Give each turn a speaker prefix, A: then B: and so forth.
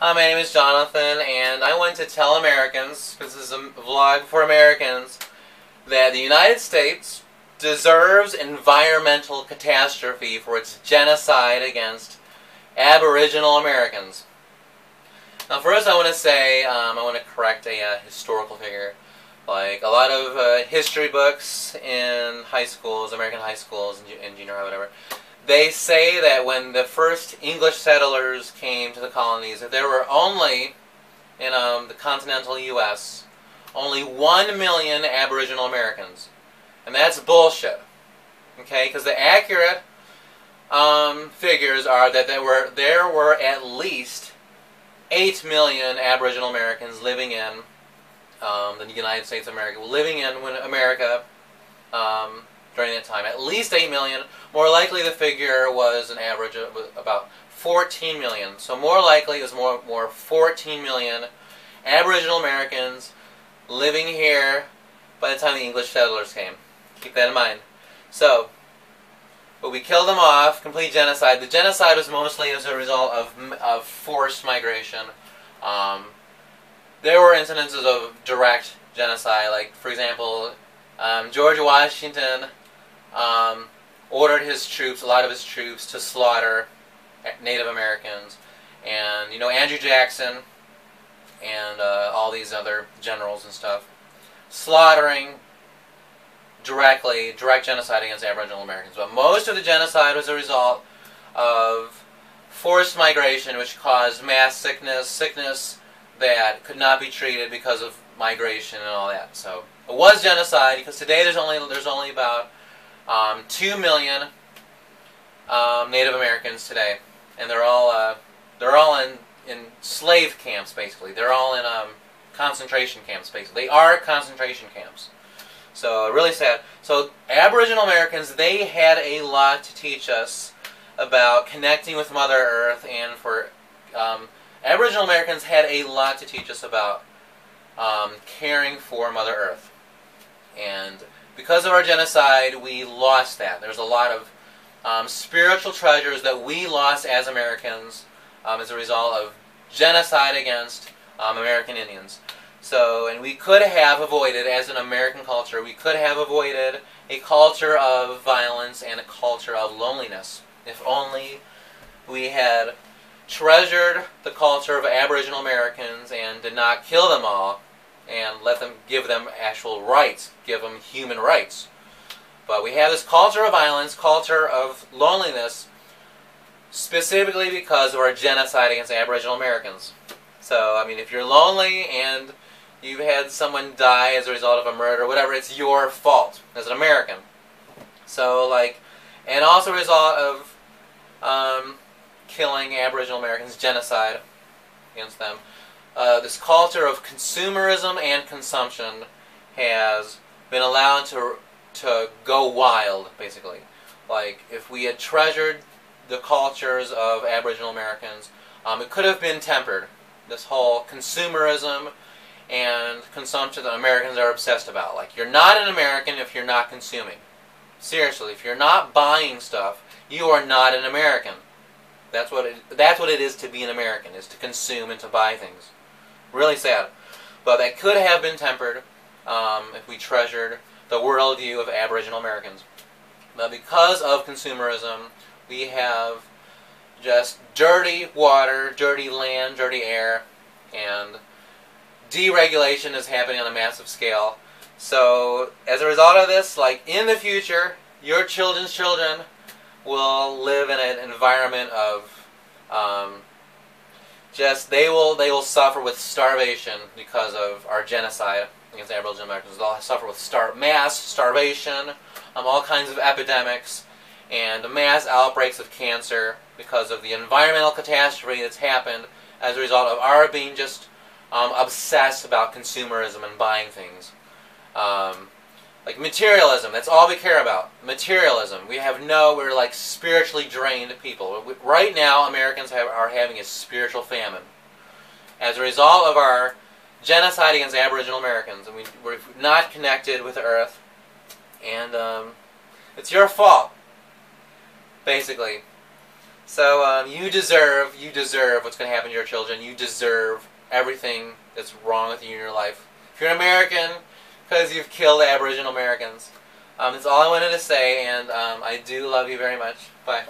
A: Hi, my name is Jonathan, and I want to tell Americans, because this is a vlog for Americans, that the United States deserves environmental catastrophe for its genocide against Aboriginal Americans. Now, first I want to say, I want to correct a historical figure. Like, a lot of history books in high schools, American high schools, and junior high, whatever, they say that when the first English settlers came to the colonies, that there were only, in the continental U.S., only 1 million Aboriginal Americans. And that's bullshit. Okay? Because the accurate figures are that there were at least 8 million Aboriginal Americans living in the United States of America, living in America during that time. At least 8 million. More likely the figure was an average of about 14 million. So more likely it was more 14 million Aboriginal Americans living here by the time the English settlers came. Keep that in mind. So, but we killed them off, complete genocide. The genocide was mostly as a result of forced migration. There were incidences of direct genocide, like, for example, George Washington ordered his troops, a lot of his troops, to slaughter Native Americans. And, you know, Andrew Jackson and all these other generals and stuff, slaughtering direct genocide against Aboriginal Americans. But most of the genocide was a result of forced migration, which caused mass sickness that could not be treated because of migration and all that. So it was genocide, because today there's only about 2 million Native Americans today, and they're all in slave camps, basically. They're all in concentration camps, basically. They are concentration camps. So really sad. So Aboriginal Americans, they had a lot to teach us about connecting with Mother Earth, and for Aboriginal Americans had a lot to teach us about caring for Mother Earth. And because of our genocide, we lost that. There's a lot of spiritual treasures that we lost as Americans as a result of genocide against American Indians. So, and we could have avoided, as an American culture, we could have avoided a culture of violence and a culture of loneliness if only we had treasured the culture of Aboriginal Americans and did not kill them all and give them actual rights, give them human rights. But we have this culture of violence, culture of loneliness, specifically because of our genocide against Aboriginal Americans. So, I mean, if you're lonely and you've had someone die as a result of a murder, whatever, it's your fault as an American. So, like, and also a result of killing Aboriginal Americans, genocide against them. This culture of consumerism and consumption has been allowed to go wild, basically. Like, if we had treasured the cultures of Aboriginal Americans, it could have been tempered. This whole consumerism and consumption that Americans are obsessed about. Like, you're not an American if you're not consuming. Seriously, if you're not buying stuff, you are not an American. That's what it is to be an American, is to consume and to buy things. Really sad. But that could have been tempered if we treasured the worldview of Aboriginal Americans. But because of consumerism, we have just dirty water, dirty land, dirty air, and deregulation is happening on a massive scale. So, as a result of this, like, in the future, your children's children will live in an environment of they will suffer with starvation because of our genocide against Aboriginal Americans. They'll suffer with mass starvation, all kinds of epidemics, and mass outbreaks of cancer because of the environmental catastrophe that's happened as a result of our being just obsessed about consumerism and buying things. Like materialism, that's all we care about. Materialism. We're like spiritually drained people. Right now, Americans are having a spiritual famine as a result of our genocide against Aboriginal Americans. And we're not connected with the earth. And it's your fault, basically. So you deserve what's going to happen to your children. You deserve everything that's wrong with you in your life. If you're an American, because you've killed Aboriginal Americans. That's all I wanted to say, and I do love you very much. Bye.